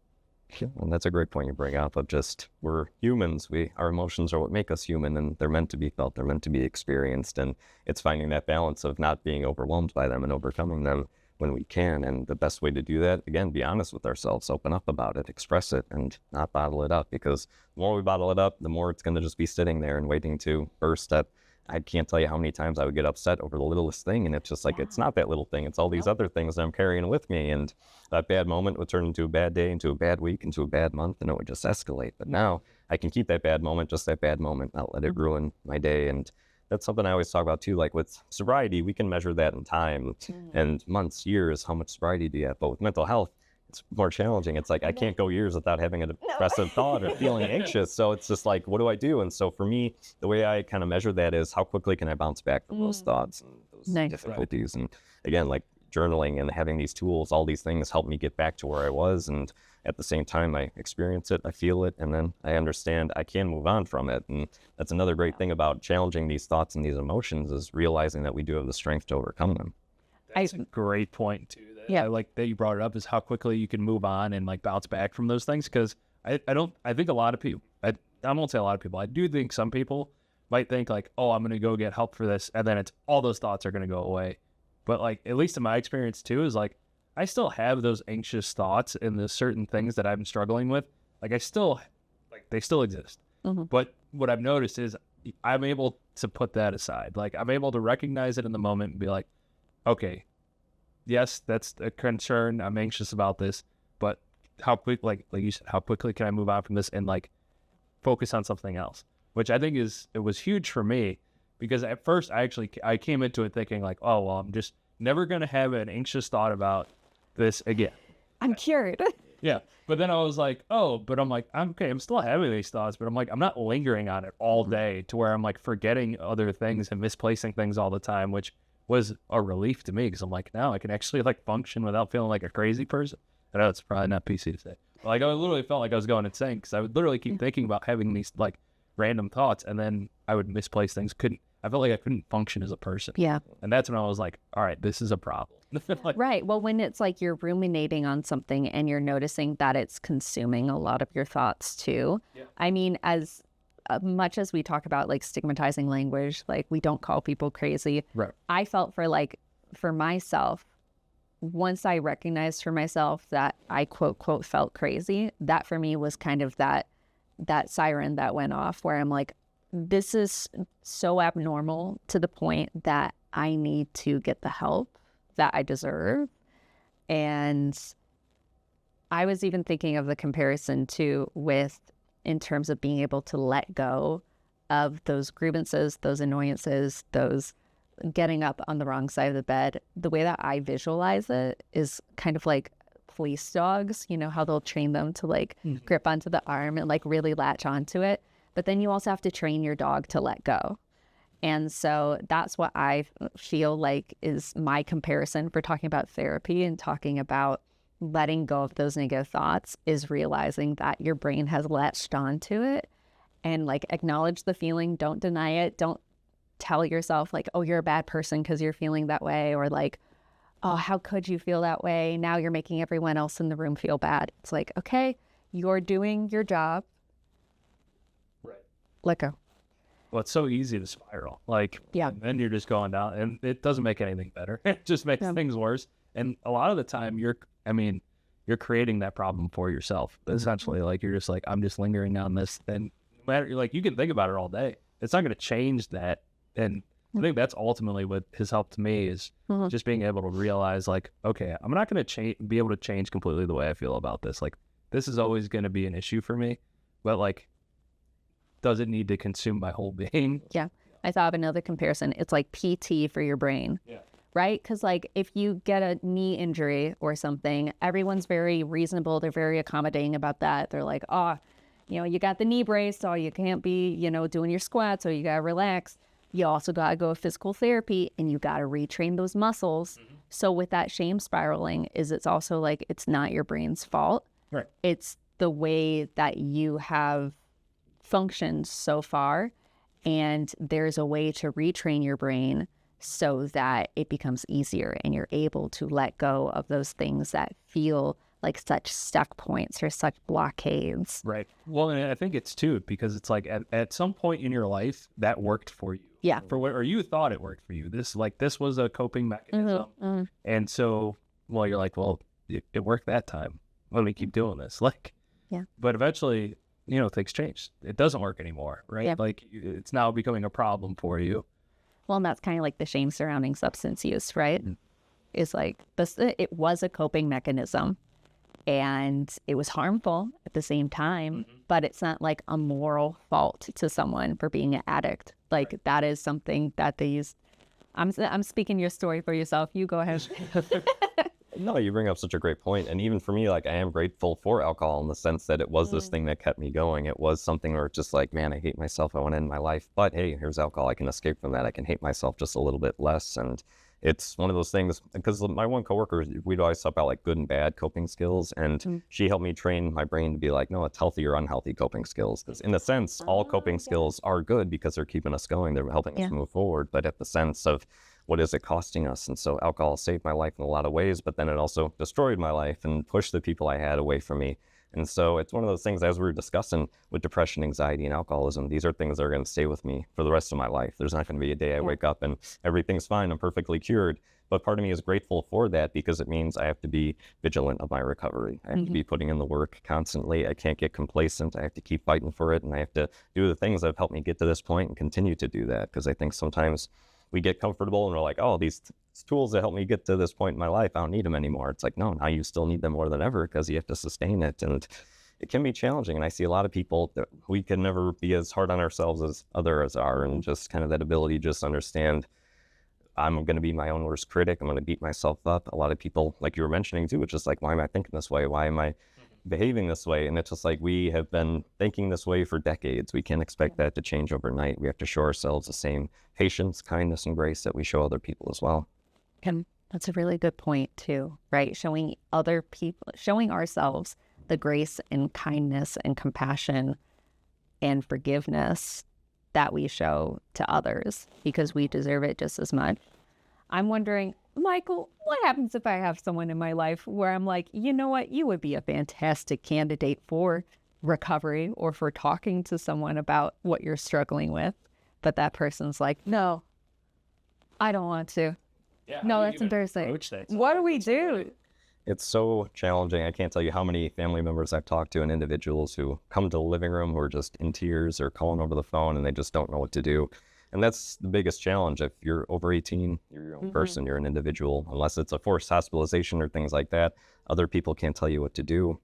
Yeah, and that's a great point you bring up of just, we're humans. Our emotions are what make us human, and they're meant to be felt. They're meant to be experienced. And it's finding that balance of not being overwhelmed by them and overcoming them when we can. And the best way to do that, again, be honest with ourselves, open up about it, express it, and not bottle it up. Because the more we bottle it up, the more it's going to just be sitting there and waiting to burst. That I can't tell you how many times I would get upset over the littlest thing, and it's just like, it's not that little thing. It's all these other things that I'm carrying with me. And that bad moment would turn into a bad day, into a bad week, into a bad month, and it would just escalate. But now I can keep that bad moment, just that bad moment, not let it ruin my day. And that's something I always talk about too. Like with sobriety, we can measure that in time and months, years, how much sobriety do you have? But with mental health, it's more challenging. It's like, I can't go years without having a depressive thought or feeling anxious. So it's just like, what do I do? And so for me, the way I kind of measure that is how quickly can I bounce back from those thoughts and those difficulties. And again, like journaling and having these tools, all these things help me get back to where I was. And at the same time, I experience it, I feel it, and then I understand I can move on from it. And that's another great thing about challenging these thoughts and these emotions, is realizing that we do have the strength to overcome them. That's a great point too. I like that you brought it up, is how quickly you can move on and like bounce back from those things. Because I think a lot of people, I won't say a lot of people, I do think some people might think like, oh, I'm going to go get help for this, and then it's all those thoughts are going to go away. But like, at least in my experience too, is like, I still have those anxious thoughts and the certain things that I'm struggling with. Like they still exist. But what I've noticed is I'm able to put that aside. Like I'm able to recognize it in the moment and be like, okay, yes, that's a concern. I'm anxious about this, but how quick, like you said, how quickly can I move on from this and like focus on something else, which I think it was huge for me, because at first I came into it thinking like, oh, well, I'm just never going to have an anxious thought about this again. I'm cured. Yeah. But then I was like, oh, but I'm like, I'm still having these thoughts, but I'm like, I'm not lingering on it all day to where I'm like forgetting other things and misplacing things all the time, which was a relief to me, because I'm like, now I can actually like function without feeling like a crazy person. I know it's probably not PC to say. But, like, I literally felt like I was going insane, because I would literally keep thinking about having these like random thoughts, and then I would misplace things. I felt like I couldn't function as a person. Yeah. And that's when I was like, all right, this is a problem. Like, Right. Well, when it's like you're ruminating on something and you're noticing that it's consuming a lot of your thoughts too. Yeah. I mean, as much as we talk about like stigmatizing language, like we don't call people crazy. Right. I felt for myself, once I recognized for myself that I quote felt crazy, that for me was kind of that siren that went off, where I'm like, this is so abnormal to the point that I need to get the help that I deserve. And I was even thinking of the comparison too in terms of being able to let go of those grievances, those annoyances, those getting up on the wrong side of the bed. The way that I visualize it is kind of like police dogs, you know, how they'll train them to like grip onto the arm and like really latch onto it. But then you also have to train your dog to let go. And so that's what I feel like is my comparison for talking about therapy and talking about letting go of those negative thoughts, is realizing that your brain has latched onto it, and like acknowledge the feeling. Don't deny it. Don't tell yourself like, oh, you're a bad person because you're feeling that way, or like, oh, how could you feel that way? Now you're making everyone else in the room feel bad. It's like, okay, you're doing your job. Right. Let go. Well, it's so easy to spiral. Like, Yeah. and then you're just going down, and it doesn't make anything better. It just makes things worse. And a lot of the time, you're creating that problem for yourself. Essentially, like, you're just like, I'm just lingering on this. And no matter, like, you can think about it all day. It's not going to change that. And I think that's ultimately what has helped me, is just being able to realize, like, okay, I'm not going to be able to change completely the way I feel about this. Like, this is always going to be an issue for me, but like, does it need to consume my whole being? Yeah. I thought of another comparison. It's like PT for your brain. Yeah. Right? Because like if you get a knee injury or something, everyone's very reasonable. They're very accommodating about that. They're like, oh, you know, you got the knee brace, so you can't be, you know, doing your squats, so you got to relax. You also got to go to physical therapy, and you got to retrain those muscles. So with that shame spiraling, it's also like, it's not your brain's fault. Right. It's the way that you have functioned so far, and there's a way to retrain your brain so that it becomes easier and you're able to let go of those things that feel like such stuck points or such blockades. Right. Well, and I think it's too, because it's like at some point in your life that worked for you. Yeah. Or you thought it worked for you. This was a coping mechanism. And so, well, you're like, well, it worked that time. Let me keep doing this. Like, yeah. But eventually, you know, things change. It doesn't work anymore, right? Yeah. Like, it's now becoming a problem for you. Well, and that's kind of like the shame surrounding substance use, right? Is like it was a coping mechanism, and it was harmful at the same time, but it's not like a moral fault to someone for being an addict. Like, that is something that they use. I'm speaking your story for yourself. You go ahead. No, you bring up such a great point. And even for me, like, I am grateful for alcohol in the sense that it was this thing that kept me going. It was something where it's just like, man, I hate myself. I want to end my life. But hey, here's alcohol. I can escape from that. I can hate myself just a little bit less. And it's one of those things, because my one coworker, we'd always talk about like good and bad coping skills. And she helped me train my brain to be like, no, it's healthy or unhealthy coping skills. Because in a sense, all coping skills are good because they're keeping us going. They're helping us move forward. But at the sense of, what is it costing us? And so alcohol saved my life in a lot of ways, but then it also destroyed my life and pushed the people I had away from me. And so it's one of those things, as we were discussing with depression, anxiety, and alcoholism, these are things that are going to stay with me for the rest of my life. There's not going to be a day I wake up and everything's fine, I'm perfectly cured. But part of me is grateful for that, because it means I have to be vigilant of my recovery. I have to be putting in the work constantly. I can't get complacent. I have to keep fighting for it. And I have to do the things that have helped me get to this point and continue to do that. Because I think sometimes we get comfortable and we're like, oh, these tools that help me get to this point in my life, I don't need them anymore. It's like, no, now you still need them more than ever, because you have to sustain it. And it can be challenging. And I see a lot of people that we can never be as hard on ourselves as others are, and just kind of that ability to just understand I'm going to be my own worst critic. I'm going to beat myself up. A lot of people, like you were mentioning too, it's just like, why am I thinking this way? Why am I behaving this way? And it's just like, we have been thinking this way for decades. We can't expect that to change overnight. We have to show ourselves the same patience, kindness, and grace that we show other people as well. And that's a really good point too, right? Showing other people, showing ourselves the grace and kindness and compassion and forgiveness that we show to others, because we deserve it just as much. I'm wondering, Michael, what happens if I have someone in my life where I'm like, you know what, you would be a fantastic candidate for recovery or for talking to someone about what you're struggling with, but that person's like, no, I don't want to. Yeah, No, that's embarrassing. What do we do? It's so challenging. I can't tell you how many family members I've talked to and individuals who come to the living room who are just in tears or calling over the phone and they just don't know what to do. And that's the biggest challenge. If you're over 18, you're your own person, you're an individual, unless it's a forced hospitalization or things like that, other people can't tell you what to do.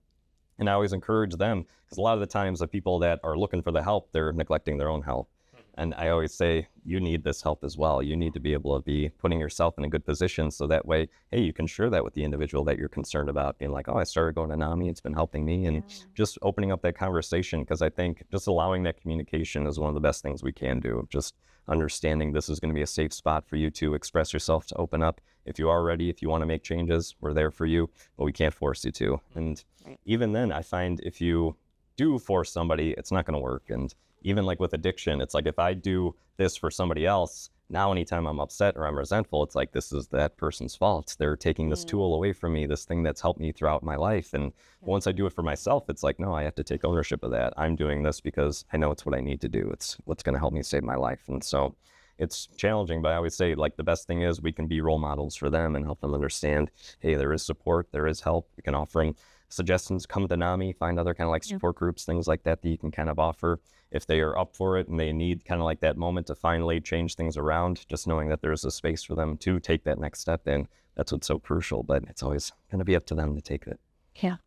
And I always encourage them, because a lot of the times the people that are looking for the help, they're neglecting their own health. And I always say, you need this help as well. You need to be able to be putting yourself in a good position so that way, hey, you can share that with the individual that you're concerned about, being like, oh, I started going to NAMI, it's been helping me, and just opening up that conversation, because I think just allowing that communication is one of the best things we can do. Just understanding this is going to be a safe spot for you to express yourself, to open up. If you are ready, if you want to make changes, we're there for you, but we can't force you to. And even then, I find if you do force somebody, it's not going to work. And even like with addiction, it's like if I do this for somebody else, now anytime I'm upset or I'm resentful, it's like this is that person's fault. They're taking this tool away from me, this thing that's helped me throughout my life. And once I do it for myself, it's like, no, I have to take ownership of that. I'm doing this because I know it's what I need to do. It's what's going to help me save my life. And so it's challenging, but I always say, like, the best thing is we can be role models for them and help them understand, hey, there is support, there is help. We can offer them suggestions, come to NAMI, find other kind of like support groups, things like that you can kind of offer if they are up for it and they need kind of like that moment to finally change things around, just knowing that there's a space for them to take that next step in. That's what's so crucial, but it's always going to be up to them to take it. Yeah.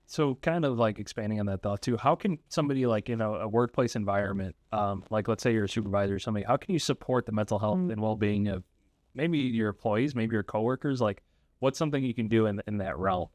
So kind of like expanding on that thought too, how can somebody like, you know, a workplace environment, like let's say you're a supervisor or something, how can you support the mental health and well-being of maybe your employees, maybe your coworkers? Like what's something you can do in that realm?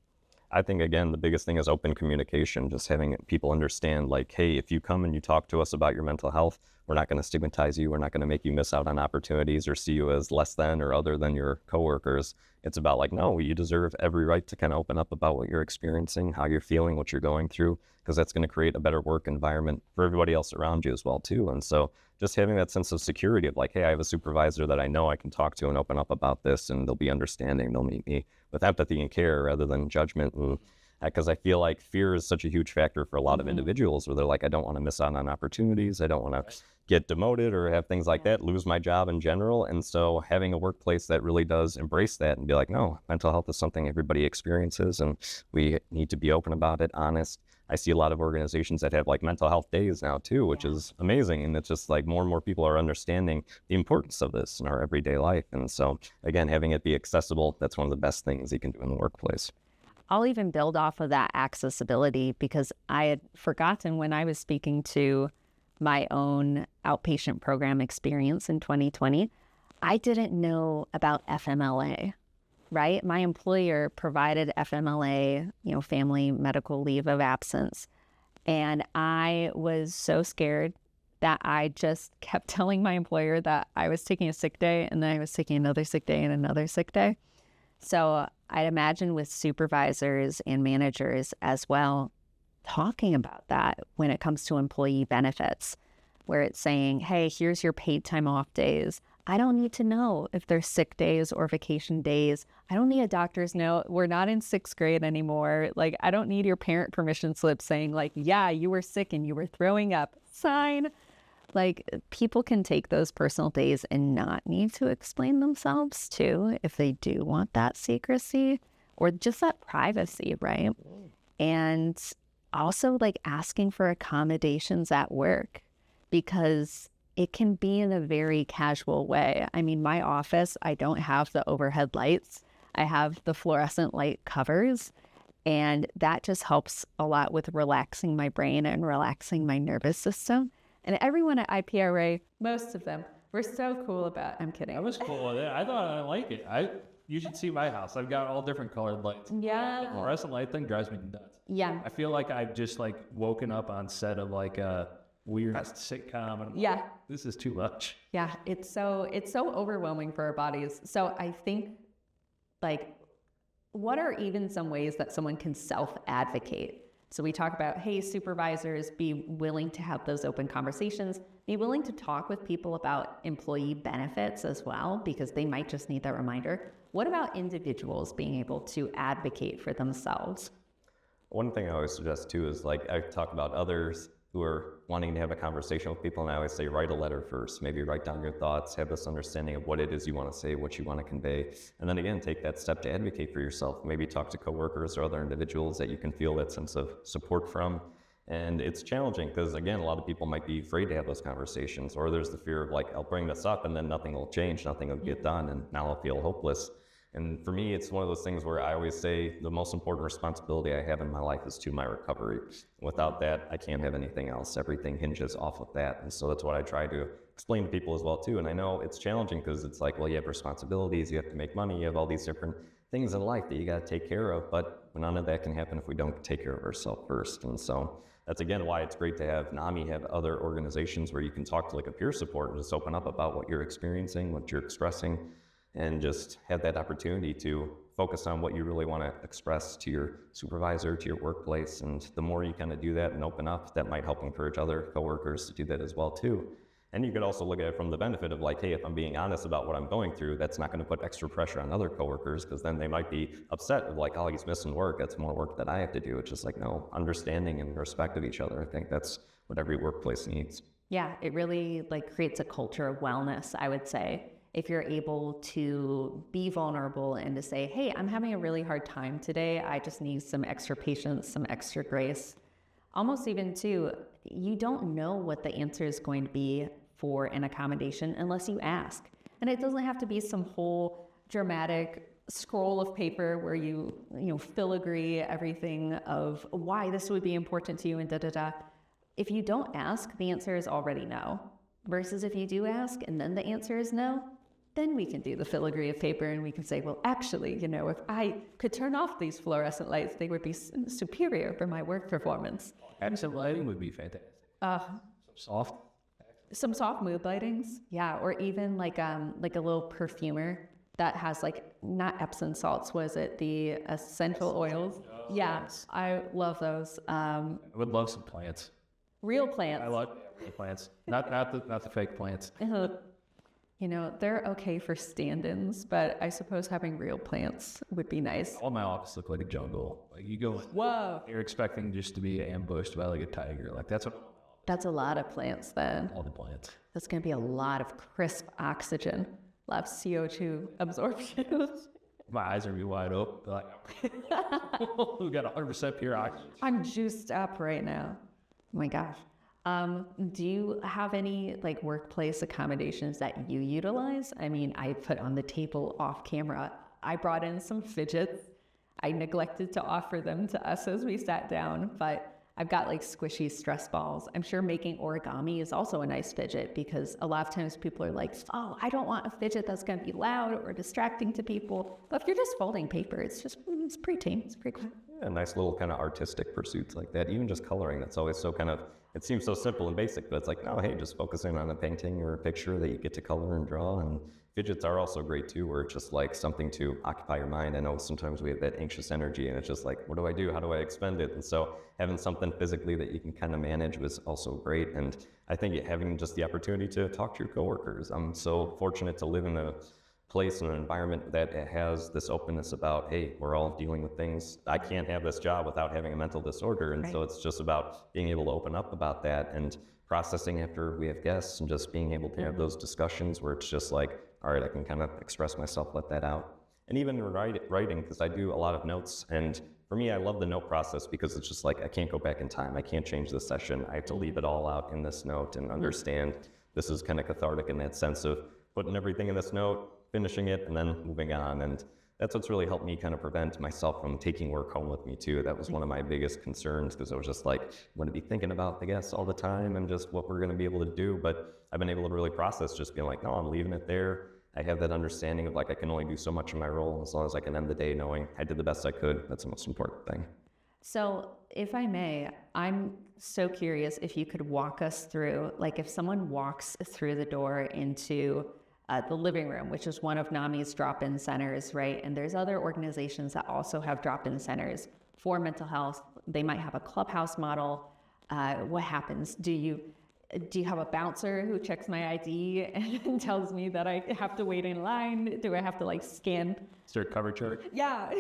I think, again, the biggest thing is open communication, just having people understand, like, hey, if you come and you talk to us about your mental health, we're not going to stigmatize you. We're not going to make you miss out on opportunities or see you as less than or other than your coworkers. It's about like, no, you deserve every right to kind of open up about what you're experiencing, how you're feeling, what you're going through, because that's going to create a better work environment for everybody else around you as well, too. And so just having that sense of security of like, hey, I have a supervisor that I know I can talk to and open up about this, and they'll be understanding. They'll meet me with empathy and care rather than judgment. And because I feel like fear is such a huge factor for a lot of individuals where they're like, I don't want to miss out on opportunities. I don't want to get demoted or have things like that, lose my job in general. And so having a workplace that really does embrace that and be like, no, mental health is something everybody experiences and we need to be open about it, honest. I see a lot of organizations that have like mental health days now too, which is amazing. And it's just like more and more people are understanding the importance of this in our everyday life. And so again, having it be accessible, that's one of the best things you can do in the workplace. I'll even build off of that accessibility because I had forgotten when I was speaking to my own outpatient program experience in 2020, I didn't know about FMLA, right? My employer provided FMLA, family medical leave of absence. And I was so scared that I just kept telling my employer that I was taking a sick day and then I was taking another sick day and another sick day. So I'd imagine with supervisors and managers as well, talking about that when it comes to employee benefits, where it's saying, hey, here's your paid time off days. I don't need to know if they're sick days or vacation days. I don't need a doctor's note. We're not in 6th grade anymore. Like, I don't need your parent permission slip saying like, yeah, you were sick and you were throwing up. Sign. Like, people can take those personal days and not need to explain themselves too, if they do want that secrecy or just that privacy, right? And also like asking for accommodations at work, because it can be in a very casual way. I mean, my office, I don't have the overhead lights. I have the fluorescent light covers. And that just helps a lot with relaxing my brain and relaxing my nervous system. And everyone at IPRA, most of them, were so cool about, I'm kidding. I was cool with it. I thought I like it. You should see my house. I've got all different colored lights. Yeah. The fluorescent light thing drives me nuts. Yeah. I feel like I've just like woken up on set of like a weird sitcom. And I'm Yeah. like, this is too much. Yeah. It's so overwhelming for our bodies. So I think, like, what are even some ways that someone can self-advocate? So we talk about, hey, supervisors, be willing to have those open conversations, be willing to talk with people about employee benefits as well, because they might just need that reminder. What about individuals being able to advocate for themselves? One thing I always suggest too is, like, I talk about others who are wanting to have a conversation with people, and I always say, write a letter first. Maybe write down your thoughts, have this understanding of what it is you want to say, what you want to convey, and then again, take that step to advocate for yourself. Maybe talk to coworkers or other individuals that you can feel that sense of support from. And it's challenging because, again, a lot of people might be afraid to have those conversations, or there's the fear of, like, I'll bring this up and then nothing will change, nothing will get done, and now I'll feel hopeless. And for me, it's one of those things where I always say the most important responsibility I have in my life is to my recovery. Without that, I can't have anything else. Everything hinges off of that. And so that's what I try to explain to people as well too. And I know it's challenging because it's like, well, you have responsibilities, you have to make money, you have all these different things in life that you got to take care of, but none of that can happen if we don't take care of ourselves first. And so that's, again, why it's great to have NAMI, have other organizations where you can talk to like a peer support and just open up about what you're experiencing, what you're expressing, and just have that opportunity to focus on what you really want to express to your supervisor, to your workplace. And the more you kind of do that and open up, that might help encourage other coworkers to do that as well too. And you could also look at it from the benefit of, like, hey, if I'm being honest about what I'm going through, that's not going to put extra pressure on other coworkers, because then they might be upset with, like, oh, he's missing work. That's more work that I have to do. It's just like, no, understanding and respect of each other. I think that's what every workplace needs. Yeah, it really like creates a culture of wellness, I would say. If you're able to be vulnerable and to say, hey, I'm having a really hard time today. I just need some extra patience, some extra grace. Almost even too, you don't know what the answer is going to be for an accommodation unless you ask. And it doesn't have to be some whole dramatic scroll of paper where you filigree everything of why this would be important to you and da-da-da. If you don't ask, the answer is already no. Versus if you do ask and then the answer is no, then we can do the filigree of paper and we can say, well, actually, if I could turn off these fluorescent lights, they would be superior for my work performance. Accent lighting would be fantastic. Some soft mood lightings, yeah, or even like a little perfumer that has like not Epsom salts, was it the essential oils? Yeah, I love those. I would love some plants. Real plants. I love real plants, not the fake plants. They're okay for stand-ins, but I suppose having real plants would be nice. All my office look like a jungle. Like, you go in, whoa, you're expecting just to be ambushed by like a tiger. Like, that's a lot of plants then. All the plants. That's going to be a lot of crisp oxygen, a lot of CO2 absorption. My eyes are gonna be wide open. Like, we got 100% pure oxygen. I'm juiced up right now. Oh my gosh. Do you have any like workplace accommodations that you utilize? I mean, I put on the table off camera, I brought in some fidgets. I neglected to offer them to us as we sat down, but I've got like squishy stress balls. I'm sure making origami is also a nice fidget, because a lot of times people are like, oh, I don't want a fidget that's going to be loud or distracting to people. But if you're just folding paper, it's pretty tame. It's pretty cool. Yeah, nice little kind of artistic pursuits like that. Even just coloring, that's always so kind of, it seems so simple and basic, but it's like, no, hey, just focusing on a painting or a picture that you get to color and draw. And fidgets are also great too, where it's just like something to occupy your mind. I know sometimes we have that anxious energy and it's just like, what do I do? How do I expend it? And so having something physically that you can kind of manage was also great. And I think having just the opportunity to talk to your coworkers. I'm so fortunate to live in a place and an environment that has this openness about, hey, we're all dealing with things. I can't have this job without having a mental disorder. And so it's just about being able to open up about that and processing after we have guests and just being able to have those discussions where it's just like, all right, I can kind of express myself, let that out. And even writing, because I do a lot of notes. And for me, I love the note process because it's just like, I can't go back in time. I can't change the session. I have to leave it all out in this note and understand this is kind of cathartic in that sense of putting everything in this note, finishing it and then moving on. And that's what's really helped me kind of prevent myself from taking work home with me too. That was one of my biggest concerns, because I was just like, I'm going to be thinking about the guests all the time and just what we're going to be able to do. But I've been able to really process just being like, no, I'm leaving it there. I have that understanding of like, I can only do so much in my role, as long as I can end the day knowing I did the best I could. That's the most important thing. So if I may, I'm so curious if you could walk us through, like if someone walks through the door into the living room, which is one of NAMI's drop-in centers, right? And there's other organizations that also have drop-in centers for mental health. They might have a clubhouse model. What happens? Do you have a bouncer who checks my ID and tells me that I have to wait in line? Do I have to like scan? Is there a cover chart? Yeah.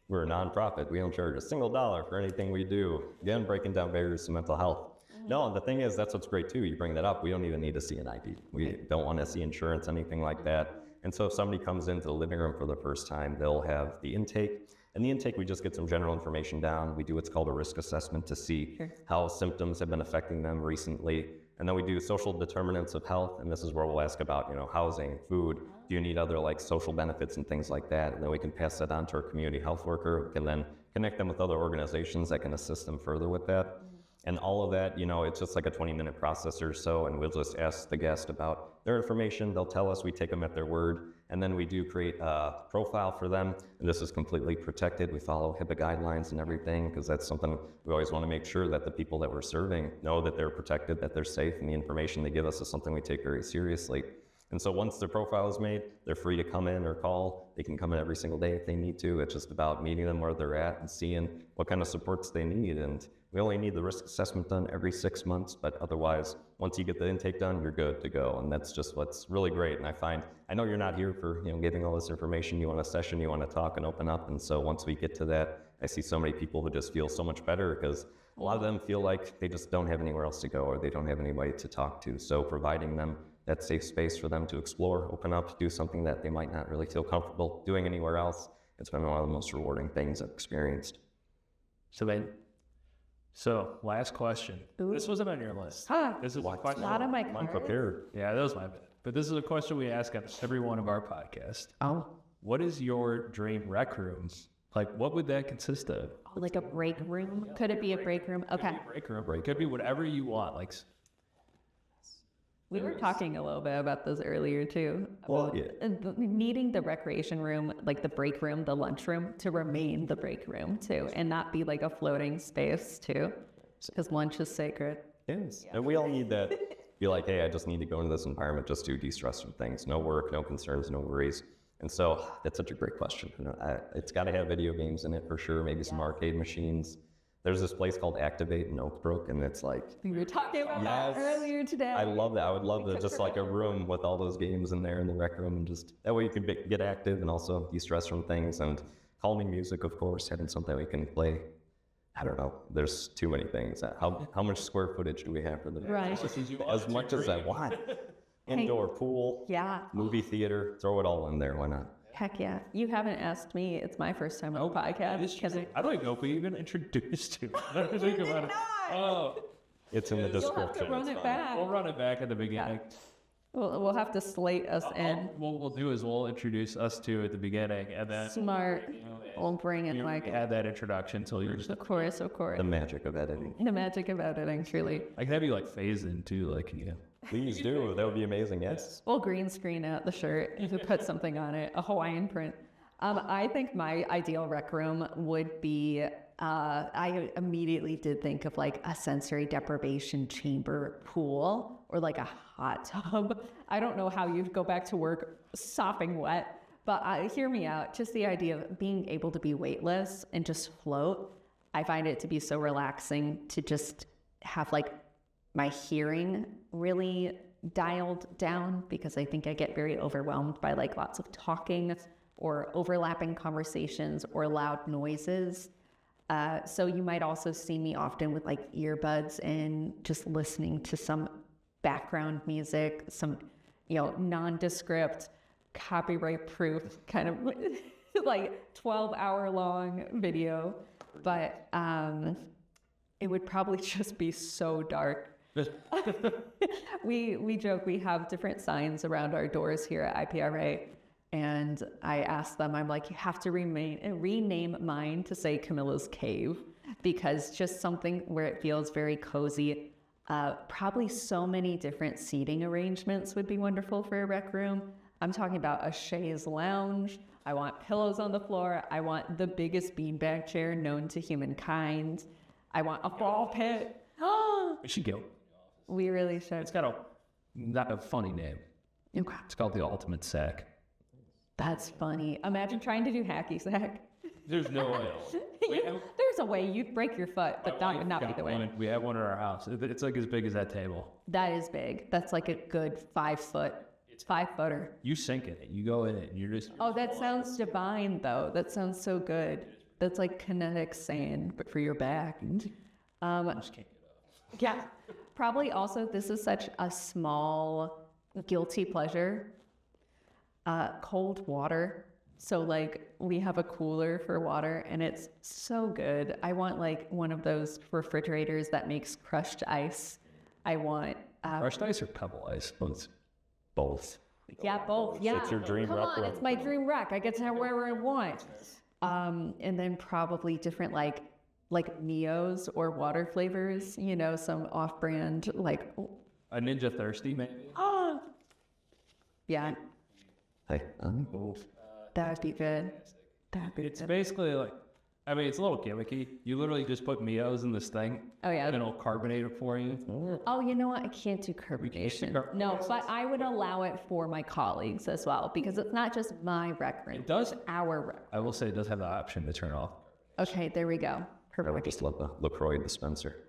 We're a nonprofit. We don't charge a single dollar for anything we do. Again, breaking down barriers to mental health. No, and the thing is, that's what's great too. You bring that up. We don't even need to see an ID. We don't want to see insurance, anything like that. And so if somebody comes into the living room for the first time, they'll have the intake. And the intake, we just get some general information down. We do what's called a risk assessment to see how symptoms have been affecting them recently. And then we do social determinants of health. And this is where we'll ask about, housing, food. Do you need other like social benefits and things like that? And then we can pass that on to our community health worker, who can then connect them with other organizations that can assist them further with that. And all of that, it's just like a 20-minute process or so, and we'll just ask the guest about their information. They'll tell us, we take them at their word, and then we do create a profile for them. And this is completely protected. We follow HIPAA guidelines and everything, because that's something we always want to make sure that the people that we're serving know that they're protected, that they're safe, and the information they give us is something we take very seriously. And so once their profile is made, they're free to come in or call. They can come in every single day if they need to. It's just about meeting them where they're at and seeing what kind of supports they need. And we only need the risk assessment done every 6 months, but otherwise, once you get the intake done, you're good to go. And that's just what's really great. And I know you're not here for, giving all this information. You want a session, you want to talk and open up. And so once we get to that, I see so many people who just feel so much better, because a lot of them feel like they just don't have anywhere else to go, or they don't have anybody to talk to. So providing them that safe space for them to explore, open up, do something that they might not really feel comfortable doing anywhere else. It's been one of the most rewarding things I've experienced. So last question. Ooh. This wasn't on your list. This is a question. Not on my I'm card. prepared. Yeah, that was my bad. But this is a question we ask on every one of our podcasts. Oh, What is your dream rec room? Like, what would that consist of? like a break room? Could it be a break room? Okay. Break room. It could be whatever you want. Like, We were talking a little bit about this earlier too. Well, Needing the recreation room, like the break room, the lunch room, to remain the break room too, and not be like a floating space too, because lunch is sacred. Yes. And we all need that. Be like, hey, I just need to go into this environment just to de-stress from things. No work, no concerns, no worries. And so that's such a great question. It's got to have video games in it for sure, maybe some arcade machines. There's this place called Activate in Oak Brook, and it's like... We were talking about that earlier today. I love that. I would love to just like a room with all those games in there in the rec room, and just that way you can get active and also de-stress from things, and calming music, of course, having something we can play. I don't know. There's too many things. How much square footage do we have for the... Right. As much as I want. Indoor pool, movie theater, throw it all in there. Why not? Heck yeah. You haven't asked me. It's my first time on the podcast. I don't even know if we even introduced you. I don't think about it. Oh, It's in the You'll have description. to run it back. we'll run it back at the beginning. We'll have to slate us in. What we'll do is we'll introduce us two at the beginning, and then Smart. We'll bring in like... add that introduction until you're just... Of course. The magic of editing. The magic of editing, truly. I can have you like phase in too, like Please do. That would be amazing. Yes. We'll green screen out the shirt if you put something on it, a Hawaiian print. I think my ideal rec room would be, I immediately did think of like a sensory deprivation chamber pool or like a hot tub. I don't know how you'd go back to work sopping wet, but hear me out. Just the idea of being able to be weightless and just float. I find it to be so relaxing to just have like my hearing really dialed down, because I think I get very overwhelmed by like lots of talking or overlapping conversations or loud noises. So you might also see me often with like earbuds and just listening to some background music, some, nondescript, copyright proof kind of like 12-hour long video. But it would probably just be so dark. We joke we have different signs around our doors here at IPRA, And I asked them, I'm like, you have to rename mine to say Camilla's Cave, because just something where it feels very cozy. Probably so many different seating arrangements would be wonderful for a rec room. I'm talking about a chaise lounge. I want pillows on the floor. I want the biggest beanbag chair known to humankind. I want a ball pit. We should go. We really should. It's got not a funny name. Okay. It's called the Ultimate Sack. That's funny. Imagine trying to do hacky sack. There's no way. There's a way you'd break your foot, but that would not be the way. We have one at our house. It's like as big as that table. That is big. That's like a good 5 foot. It's 5-footer. You sink in it. You go in it, and you're just. Oh, that sounds divine, though. That sounds so good. That's like kinetic sand, but for your back. I just can't get up. Yeah. Probably also, this is such a small guilty pleasure. Cold water. So like we have a cooler for water and it's so good. I want like one of those refrigerators that makes crushed ice. I want Crushed ice or pebble ice? Both. yeah, both. Yeah. It's your dream Come rec on, room. it's my dream rec. I get to have wherever I want. And then probably different like Neos or water flavors, you know, some off-brand like A Ninja Thirsty, maybe? yeah, Hey, that would be good. That'd be It's good. basically like, I mean, it's a little gimmicky. You literally just put Mios in this thing, Oh yeah. and it'll carbonate it for you. Oh, you know what? I can't do carbonation. carbonation. No, but I would allow it for my colleagues as well, because it's not just my rec room. It does. It's our rec. I will say it does have the option to turn off. Okay, there we go. I would just love the LaCroix dispenser.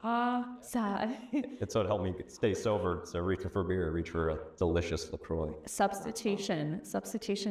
Sad. It's what helped me stay sober. So reach for beer, reach for a delicious LaCroix. Substitution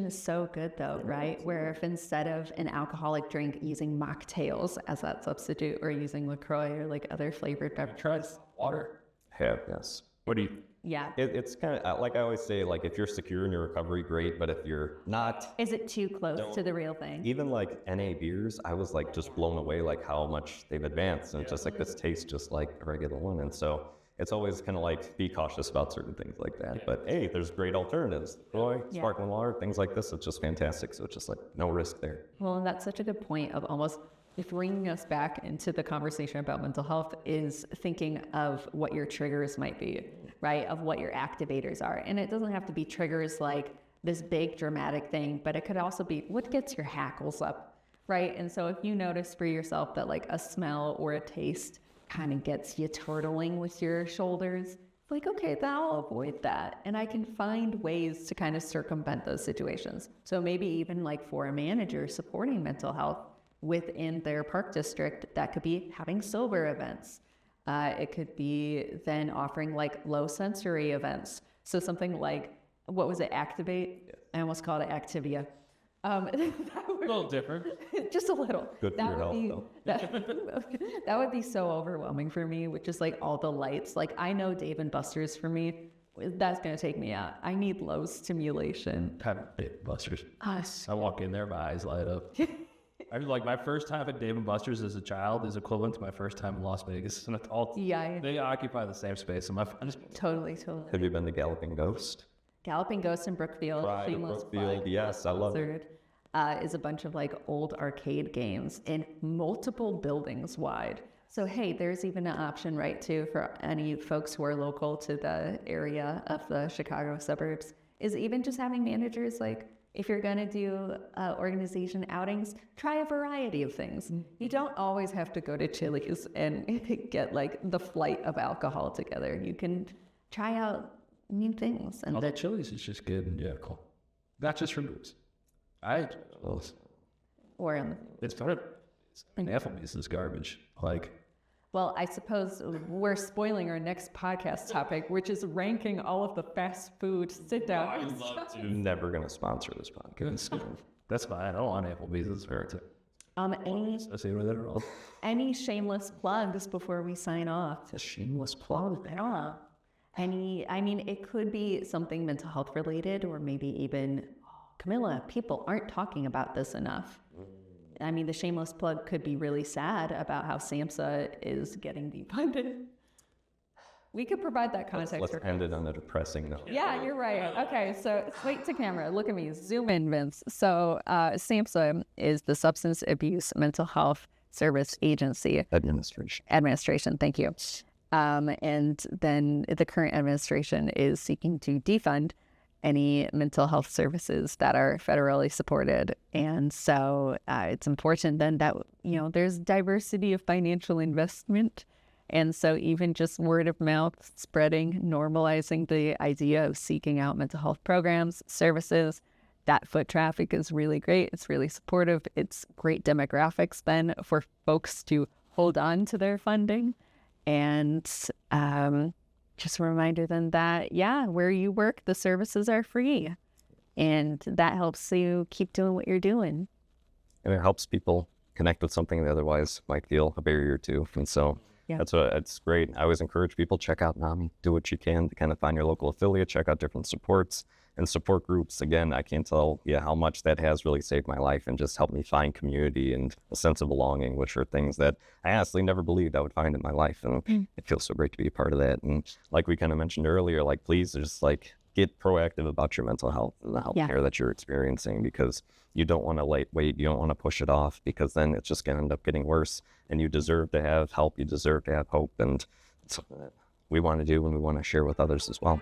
is so good though, right? Where if instead of an alcoholic drink using mocktails as that substitute, or using LaCroix or like other flavored beverages. Try water. Have, yes. What do you? Yeah. It's kind of like I always say, like if you're secure in your recovery, great. But if you're not, Is it too close to the real thing? even like NA beers, I was like just blown away like how much they've advanced. And it's just like this tastes just like a regular one. And so it's always kind of like be cautious about certain things like that. But hey, there's great alternatives. LaCroix, Yeah. sparkling water, things like this. It's just fantastic. So it's just like no risk there. Well, and that's such a good point of almost bringing us back into the conversation about mental health is thinking of what your triggers might be, right? Of what your activators are. And it doesn't have to be triggers like this big dramatic thing, but it could also be what gets your hackles up, right? And so if you notice for yourself that like a smell or a taste kind of gets you turtling with your shoulders, like, okay, then I'll avoid that. And I can find ways to kind of circumvent those situations. So maybe even like for a manager supporting mental health within their park district, that could be having sober events. It could be then offering like low sensory events. So something like, what was it, Activate? Yeah. I almost called it Activia. A little different. Just a little. Good for your health, though. That would be so overwhelming for me, with just like all the lights. Like I know Dave and Buster's for me, that's going to take me out. I need low stimulation. Busters. I walk in there, my eyes light up. I was like, my first time at Dave & Buster's as a child is equivalent to my first time in Las Vegas. And it's all, Yeah. they occupy the same space. And Totally. Have you been to Galloping Ghost? Galloping Ghost in Brookfield. Pride of Shameless Brookfield, plug. yes, I love it. Is a bunch of like old arcade games in multiple buildings wide. So hey, there's even an option, right, too, for any folks who are local to the area of the Chicago suburbs, is even just having managers like, if you're going to do organization outings, try a variety of things. You don't always have to go to Chili's and get like the flight of alcohol together. You can try out new things. And the Chili's is just good and cool. Not just for booze. or It's better. Applebee's is garbage. Like, well, I suppose we're spoiling our next podcast topic, which is ranking all of the fast food sit-down. Never going to sponsor this podcast. that's fine. I don't want Applebee's. It's fair too. Associated with it at all. Any shameless plugs before we sign off? A shameless plug. Yeah. I mean, it could be something mental health related, or maybe even, Camilla, people aren't talking about this enough. I mean, the shameless plug could be really sad about how SAMHSA is getting defunded. We could provide that context. Let's end it on a depressing note. Yeah, you're right. Okay, so straight to camera. Look at me. Zoom in, Vince. So SAMHSA is the Substance Abuse Mental Health Service Agency. Administration, thank you. And then the current administration is seeking to defund any mental health services that are federally supported. And so it's important then that, there's diversity of financial investment. And so even just word of mouth spreading, normalizing the idea of seeking out mental health programs, services, that foot traffic is really great. It's really supportive. It's great demographics then for folks to hold on to their funding. And just a reminder then that, where you work, the services are free. And that helps you keep doing what you're doing. And it helps people connect with something they otherwise might feel a barrier to. And so it's great. I always encourage people, check out NAMI, do what you can to kind of find your local affiliate, check out different supports and support groups. Again, I can't tell you how much that has really saved my life and just helped me find community and a sense of belonging, which are things that I honestly never believed I would find in my life. And it feels so great to be a part of that. And like we kind of mentioned earlier, please just get proactive about your mental health and the health care that you're experiencing, because you don't want to wait. You don't want to push it off, because then it's just going to end up getting worse. And you deserve to have help. You deserve to have hope. And it's something that we want to do and we want to share with others as well.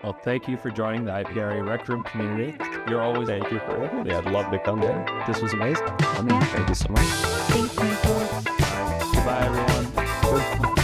Well, thank you for joining the IPRA Rec Room community. You're always Thank you for having me. I'd love to come in. This was amazing. Thank you so much. Thank you. Goodbye, everyone.